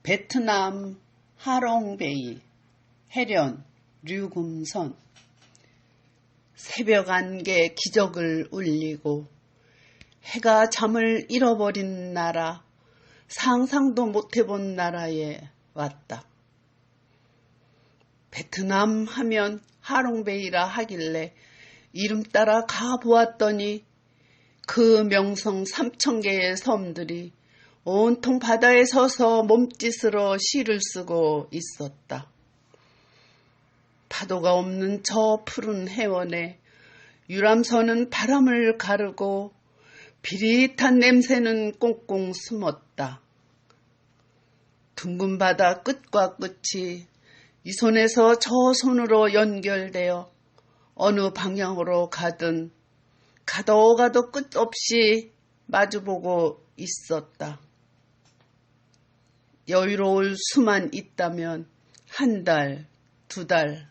베트남 하롱베이 해련 류금선 새벽 안개 기적을 울리고 해가 잠을 잃어버린 나라, 상상도 못해본 나라에 왔다. 베트남 하면 하롱베이라 하길래 이름 따라 가보았더니 그 명성 3,000개의 섬들이 온통 바다에 서서 몸짓으로 시를 쓰고 있었다. 파도가 없는 저 푸른 해원에 유람선은 바람을 가르고 비릿한 냄새는 꽁꽁 숨었다. 둥근 바다 끝과 끝이 이 손에서 저 손으로 연결되어 어느 방향으로 가든 가도 끝없이 마주보고 있었다. 여유로울 수만 있다면 한 달, 2달,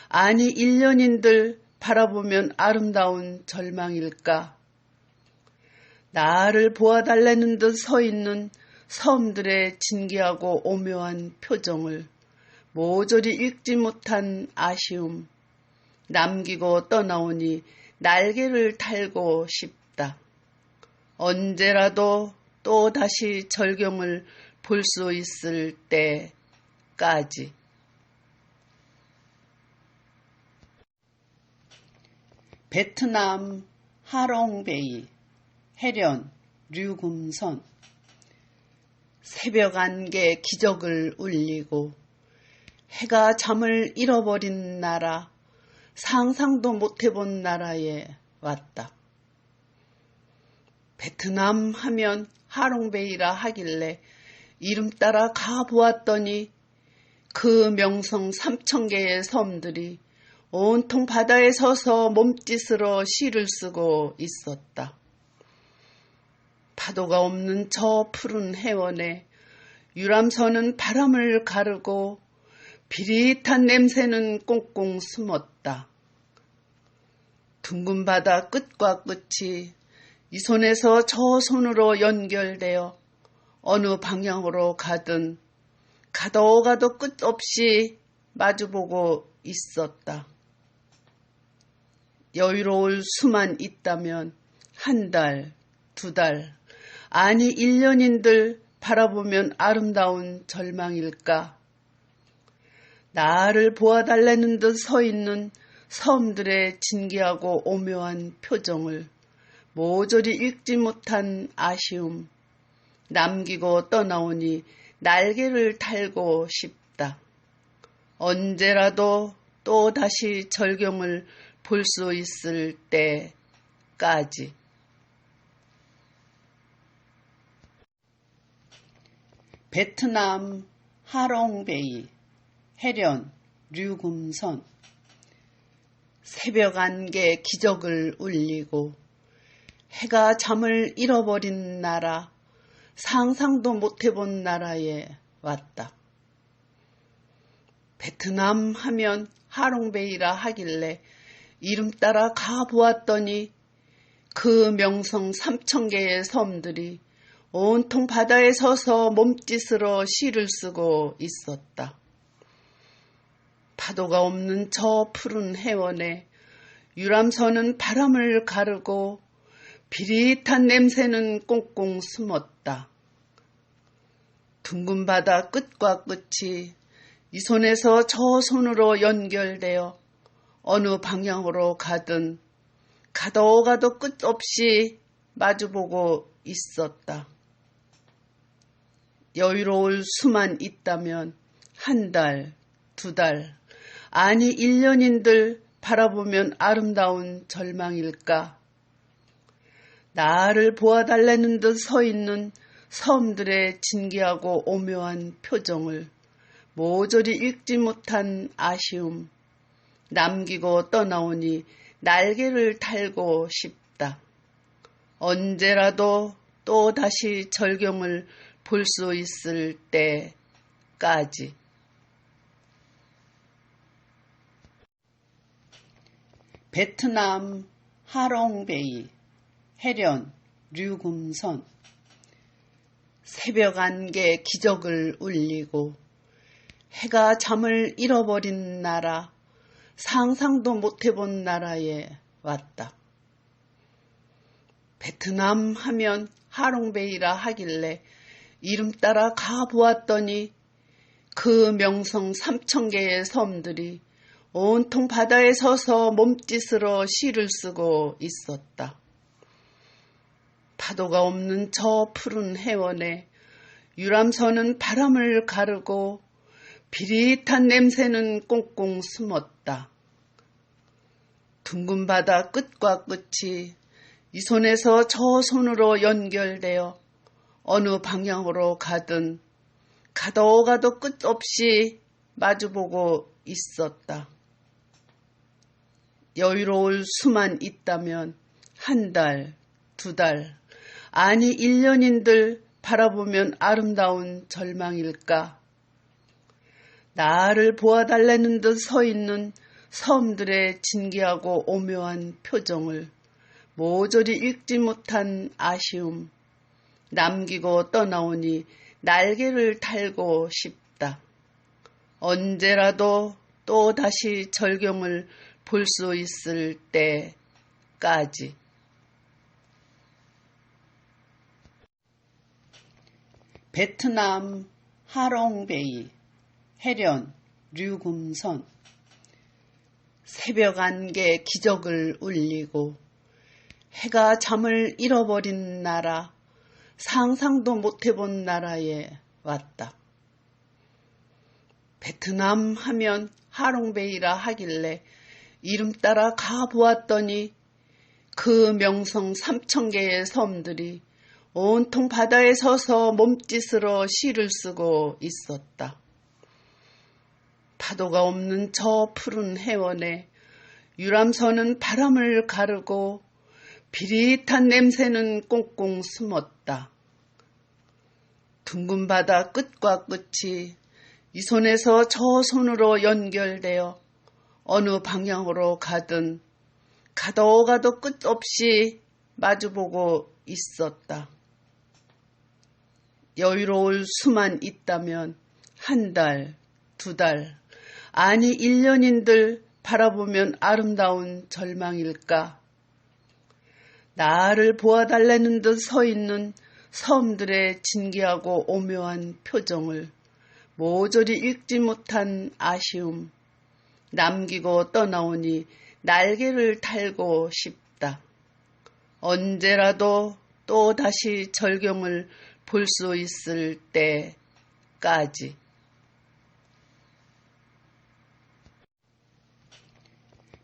아니 1년인들 바라보면 아름다운 절망일까? 나를 보아달라는 듯 서 있는 섬들의 진기하고 오묘한 표정을 모조리 읽지 못한 아쉬움, 남기고 떠나오니 날개를 달고 싶다. 언제라도 또 다시 절경을 볼 수 있을 때까지. 베트남 하롱베이 해련 류금선 새벽 안개 기적을 울리고 해가 잠을 잃어버린 나라, 상상도 못해본 나라에 왔다. 베트남 하면 하롱베이라 하길래 이름 따라 가보았더니 그 명성 3,000개의 섬들이 온통 바다에 서서 몸짓으로 시를 쓰고 있었다. 파도가 없는 저 푸른 해원에 유람선은 바람을 가르고 비릿한 냄새는 꽁꽁 숨었다. 둥근 바다 끝과 끝이 이 손에서 저 손으로 연결되어 어느 방향으로 가든 가도 끝없이 마주보고 있었다. 여유로울 수만 있다면 한 달, 2달, 아니 1년인들 바라보면 아름다운 절망일까? 나를 보아달라는 듯 서 있는 섬들의 진기하고 오묘한 표정을 모조리 읽지 못한 아쉬움, 남기고 떠나오니 날개를 달고 싶다. 언제라도 또 다시 절경을 볼 수 있을 때까지. 베트남 하롱베이 해련 류금선 새벽 안개 기적을 울리고 해가 잠을 잃어버린 나라, 상상도 못해본 나라에 왔다. 베트남 하면 하롱베이라 하길래 이름 따라 가보았더니 그 명성 3,000개의 섬들이 온통 바다에 서서 몸짓으로 시를 쓰고 있었다. 파도가 없는 저 푸른 해원에 유람선은 바람을 가르고 비릿한 냄새는 꽁꽁 숨었다. 둥근 바다 끝과 끝이 이 손에서 저 손으로 연결되어 어느 방향으로 가든 가도 끝없이 마주보고 있었다. 여유로울 수만 있다면 한 달, 2달, 아니 1년인들 바라보면 아름다운 절망일까? 나를 보아달라는 듯 서 있는 섬들의 진기하고 오묘한 표정을 모조리 읽지 못한 아쉬움, 남기고 떠나오니 날개를 달고 싶다. 언제라도 또 다시 절경을 볼 수 있을 때까지. 베트남 하롱베이 해련 류금선 새벽 안개 기적을 울리고 해가 잠을 잃어버린 나라, 상상도 못해본 나라에 왔다. 베트남 하면 하롱베이라 하길래 이름 따라 가보았더니 그 명성 3,000개의 섬들이 온통 바다에 서서 몸짓으로 시를 쓰고 있었다. 파도가 없는 저 푸른 해원에 유람선은 바람을 가르고 비릿한 냄새는 꽁꽁 숨었다. 둥근 바다 끝과 끝이 이 손에서 저 손으로 연결되어 어느 방향으로 가든 가도 끝없이 마주보고 있었다. 여유로울 수만 있다면 한 달, 2달, 아니 1년인들 바라보면 아름다운 절망일까? 나를 보아달라는 듯 서 있는 섬들의 진기하고 오묘한 표정을 모조리 읽지 못한 아쉬움, 남기고 떠나오니 날개를 달고 싶다. 언제라도 또 다시 절경을 볼 수 있을 때까지. 베트남 하롱베이 해련 류금선. 새벽 안개 기적을 울리고 해가 잠을 잃어버린 나라, 상상도 못해본 나라에 왔다. 베트남 하면 하롱베이라 하길래 이름 따라 가보았더니 그 명성 3,000개의 섬들이 온통 바다에 서서 몸짓으로 시를 쓰고 있었다. 파도가 없는 저 푸른 해원에 유람선은 바람을 가르고 비릿한 냄새는 꽁꽁 숨었다. 둥근 바다 끝과 끝이 이 손에서 저 손으로 연결되어 어느 방향으로 가든 가도 끝없이 마주보고 있었다. 여유로울 수만 있다면 한 달, 2달, 아니 1년인들 바라보면 아름다운 절망일까? 나를 보아달라는 듯 서 있는 섬들의 진기하고 오묘한 표정을 모조리 읽지 못한 아쉬움, 남기고 떠나오니 날개를 달고 싶다. 언제라도 또 다시 절경을 볼 수 있을 때까지.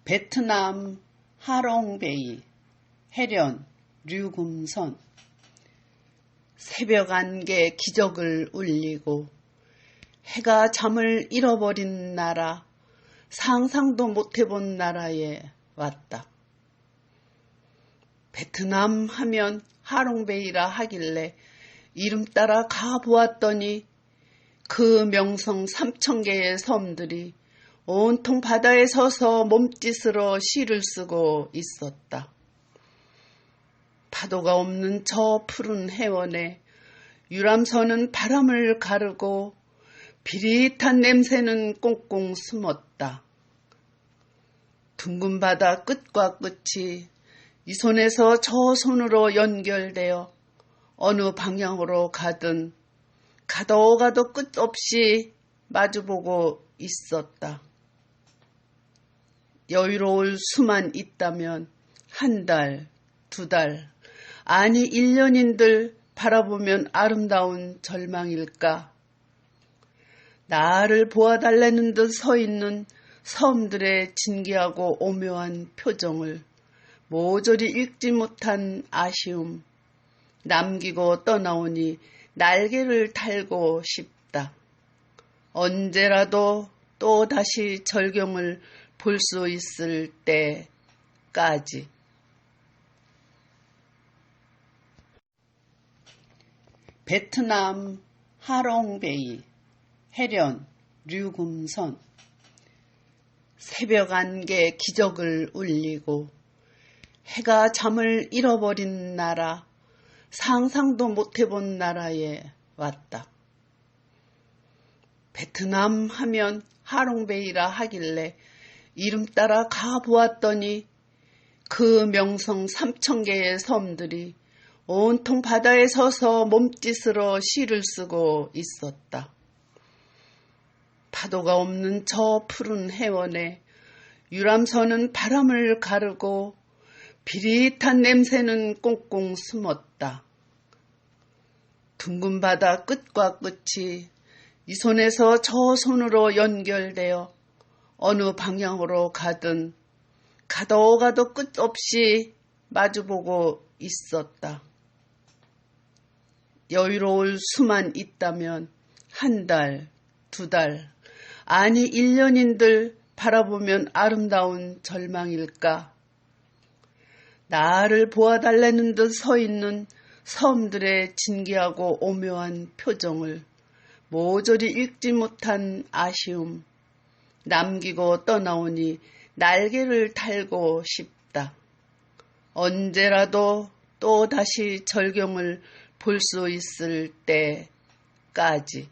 베트남 하롱베이 해련 류금선. 새벽 안개 기적을 울리고 해가 잠을 잃어버린 나라, 상상도 못해본 나라에 왔다. 베트남 하면 하롱베이라 하길래 이름 따라 가보았더니 그 명성 3,000개의 섬들이 온통 바다에 서서 몸짓으로 시를 쓰고 있었다. 파도가 없는 저 푸른 해원에 유람선은 바람을 가르고 비릿한 냄새는 꽁꽁 숨었다. 둥근 바다 끝과 끝이 이 손에서 저 손으로 연결되어 어느 방향으로 가든 가도 끝없이 마주보고 있었다. 여유로울 수만 있다면 한 달, 2달, 아니 1년인들 바라보면 아름다운 절망일까? 나를 보아달라는 듯 서 있는 섬들의 진기하고 오묘한 표정을 모조리 읽지 못한 아쉬움, 남기고 떠나오니 날개를 달고 싶다. 언제라도 또 다시 절경을 볼 수 있을 때까지. 베트남 하롱베이 해련 류금선. 새벽 안개 기적을 울리고 해가 잠을 잃어버린 나라, 상상도 못해본 나라에 왔다. 베트남 하면 하롱베이라 하길래 이름 따라 가보았더니 그 명성 3,000개의 섬들이 온통 바다에 서서 몸짓으로 시를 쓰고 있었다. 파도가 없는 저 푸른 해원에 유람선은 바람을 가르고 비릿한 냄새는 꽁꽁 숨었다. 둥근 바다 끝과 끝이 이 손에서 저 손으로 연결되어 어느 방향으로 가든 가도 끝없이 마주보고 있었다. 여유로울 수만 있다면 한 달, 2달, 아니 1년인들 바라보면 아름다운 절망일까? 나를 보아달라는 듯 서 있는 섬들의 진기하고 오묘한 표정을 모조리 읽지 못한 아쉬움, 남기고 떠나오니 날개를 달고 싶다. 언제라도 또 다시 절경을 볼 수 있을 때까지.